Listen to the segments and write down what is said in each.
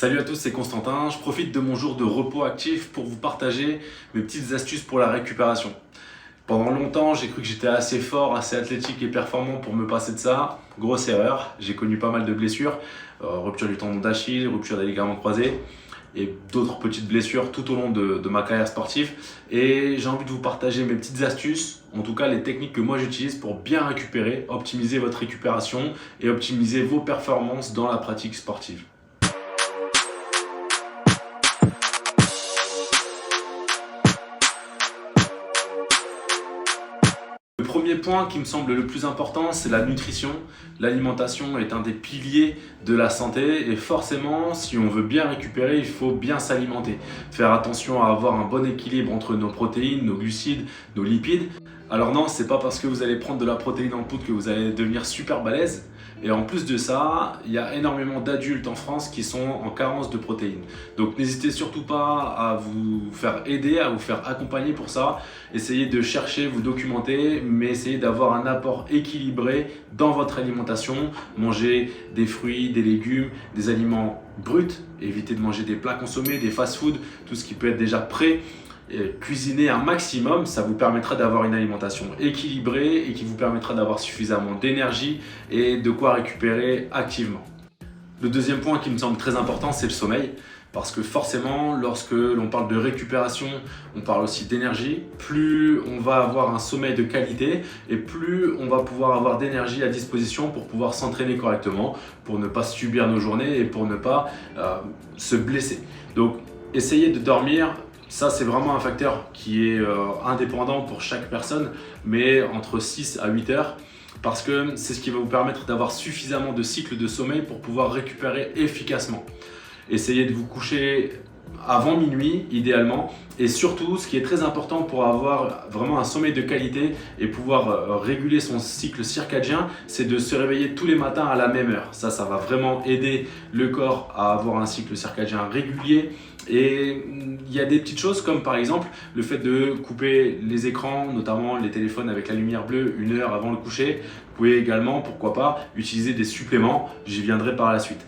Salut à tous, c'est Constantin. Je profite de mon jour de repos actif pour vous partager mes petites astuces pour la récupération. Pendant longtemps, j'ai cru que j'étais assez fort, assez athlétique et performant pour me passer de ça. Grosse erreur, j'ai connu pas mal de blessures, rupture du tendon d'Achille, rupture des ligaments croisés et d'autres petites blessures tout au long de ma carrière sportive. Et j'ai envie de vous partager mes petites astuces, en tout cas les techniques que moi j'utilise pour bien récupérer, optimiser votre récupération et optimiser vos performances dans la pratique sportive. Le premier point qui me semble le plus important, c'est la nutrition. L'alimentation est un des piliers de la santé et forcément, si on veut bien récupérer, il faut bien s'alimenter. Faire attention à avoir un bon équilibre entre nos protéines, nos glucides, nos lipides. Alors non, c'est pas parce que vous allez prendre de la protéine en poudre que vous allez devenir super balèze. Et en plus de ça, il y a énormément d'adultes en France qui sont en carence de protéines. Donc n'hésitez surtout pas à vous faire aider, à vous faire accompagner pour ça. Essayez de chercher, vous documenter, mais essayez d'avoir un apport équilibré dans votre alimentation. Mangez des fruits, des légumes, des aliments bruts. Évitez de manger des plats consommés, des fast-foods, tout ce qui peut être déjà prêt. Cuisiner un maximum, ça vous permettra d'avoir une alimentation équilibrée et qui vous permettra d'avoir suffisamment d'énergie et de quoi récupérer activement. Le deuxième point qui me semble très important, c'est le sommeil. Parce que forcément, lorsque l'on parle de récupération, on parle aussi d'énergie. Plus on va avoir un sommeil de qualité et plus on va pouvoir avoir d'énergie à disposition pour pouvoir s'entraîner correctement, pour ne pas subir nos journées et pour ne pas se blesser. Donc, essayez de dormir. Ça, c'est vraiment un facteur qui est indépendant pour chaque personne, mais entre 6 à 8 heures, parce que c'est ce qui va vous permettre d'avoir suffisamment de cycles de sommeil pour pouvoir récupérer efficacement. Essayez de vous coucher avant minuit, idéalement, et surtout, ce qui est très important pour avoir vraiment un sommeil de qualité et pouvoir réguler son cycle circadien, c'est de se réveiller tous les matins à la même heure. Ça va vraiment aider le corps à avoir un cycle circadien régulier. Et il y a des petites choses comme par exemple le fait de couper les écrans, notamment les téléphones avec la lumière bleue 1 heure avant le coucher. Vous pouvez également, pourquoi pas, utiliser des suppléments, j'y viendrai par la suite.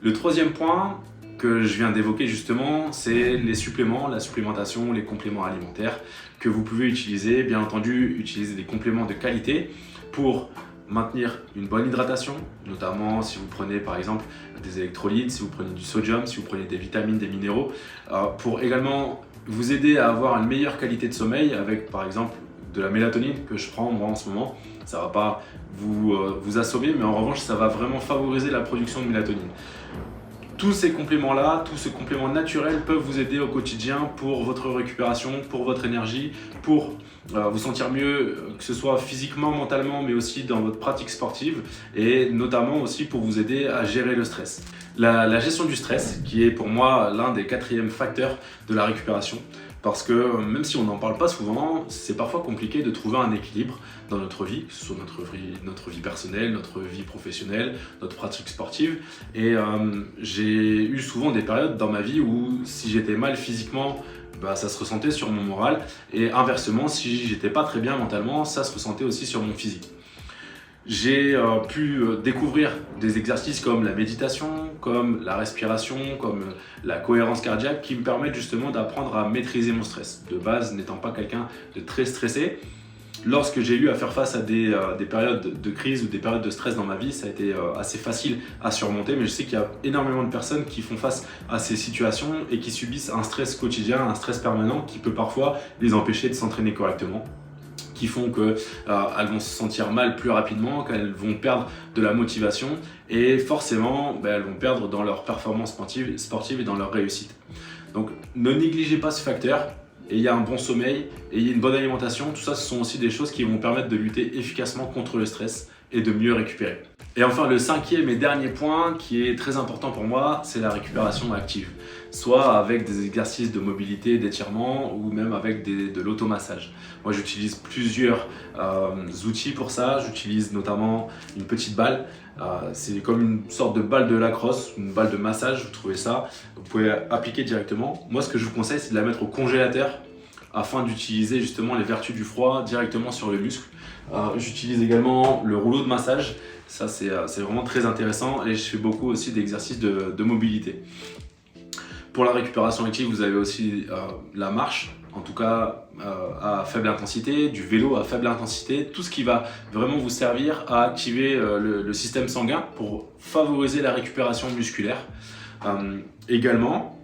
Le troisième point que je viens d'évoquer justement, c'est les suppléments, la supplémentation, les compléments alimentaires que vous pouvez utiliser. Bien entendu, utiliser des compléments de qualité pour maintenir une bonne hydratation, notamment si vous prenez par exemple des électrolytes, si vous prenez du sodium, si vous prenez des vitamines, des minéraux, pour également vous aider à avoir une meilleure qualité de sommeil avec par exemple de la mélatonine que je prends moi en ce moment. Ça ne va pas vous assommer, mais en revanche ça va vraiment favoriser la production de mélatonine. Tous ces compléments-là, tous ces compléments naturels peuvent vous aider au quotidien pour votre récupération, pour votre énergie, pour vous sentir mieux, que ce soit physiquement, mentalement, mais aussi dans votre pratique sportive et notamment aussi pour vous aider à gérer le stress. La gestion du stress, qui est pour moi l'un des 4e facteurs de la récupération. Parce que même si on n'en parle pas souvent, c'est parfois compliqué de trouver un équilibre dans notre vie, que ce soit notre vie personnelle, notre vie professionnelle, notre pratique sportive. Et j'ai eu souvent des périodes dans ma vie où si j'étais mal physiquement, ça se ressentait sur mon moral. Et inversement, si j'étais pas très bien mentalement, ça se ressentait aussi sur mon physique. J'ai pu découvrir des exercices comme la méditation, comme la respiration, comme la cohérence cardiaque qui me permettent justement d'apprendre à maîtriser mon stress. De base, n'étant pas quelqu'un de très stressé, lorsque j'ai eu à faire face à des périodes de crise ou des périodes de stress dans ma vie, ça a été assez facile à surmonter, mais je sais qu'il y a énormément de personnes qui font face à ces situations et qui subissent un stress quotidien, un stress permanent qui peut parfois les empêcher de s'entraîner correctement, qui font qu'elles vont se sentir mal plus rapidement, qu'elles vont perdre de la motivation et forcément elles vont perdre dans leur performance sportive et dans leur réussite. Donc ne négligez pas ce facteur, ayez un bon sommeil, ayez une bonne alimentation, tout ça ce sont aussi des choses qui vont permettre de lutter efficacement contre le stress et de mieux récupérer. Et enfin le 5e et dernier point qui est très important pour moi, c'est la récupération active. Soit avec des exercices de mobilité, d'étirement ou même avec de l'automassage. Moi j'utilise plusieurs outils pour ça, j'utilise notamment une petite balle. C'est comme une sorte de balle de lacrosse, une balle de massage, vous trouvez ça, vous pouvez appliquer directement. Moi ce que je vous conseille c'est de la mettre au congélateur afin d'utiliser justement les vertus du froid directement sur le muscle. J'utilise également le rouleau de massage, ça c'est vraiment très intéressant et je fais beaucoup aussi d'exercices de mobilité. Pour la récupération active, vous avez aussi la marche, en tout cas à faible intensité, du vélo à faible intensité, tout ce qui va vraiment vous servir à activer le système sanguin pour favoriser la récupération musculaire. Également,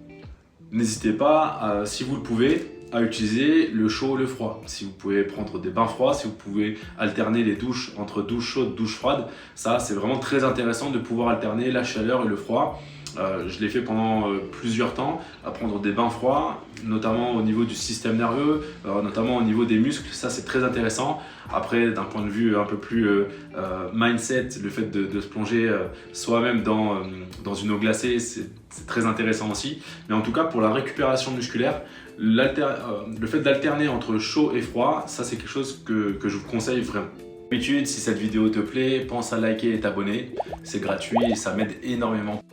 n'hésitez pas, si vous le pouvez, à utiliser le chaud et le froid. Si vous pouvez prendre des bains froids, si vous pouvez alterner les douches entre douche chaude, douche froide, ça c'est vraiment très intéressant de pouvoir alterner la chaleur et le froid. Je l'ai fait pendant plusieurs temps, à prendre des bains froids, notamment au niveau du système nerveux, notamment au niveau des muscles, ça c'est très intéressant. Après, d'un point de vue un peu plus mindset, le fait de se plonger soi-même dans une eau glacée, c'est très intéressant aussi. Mais en tout cas, pour la récupération musculaire, le fait d'alterner entre chaud et froid, ça c'est quelque chose que je vous conseille vraiment. D'habitude, si cette vidéo te plaît, pense à liker et t'abonner, c'est gratuit et ça m'aide énormément.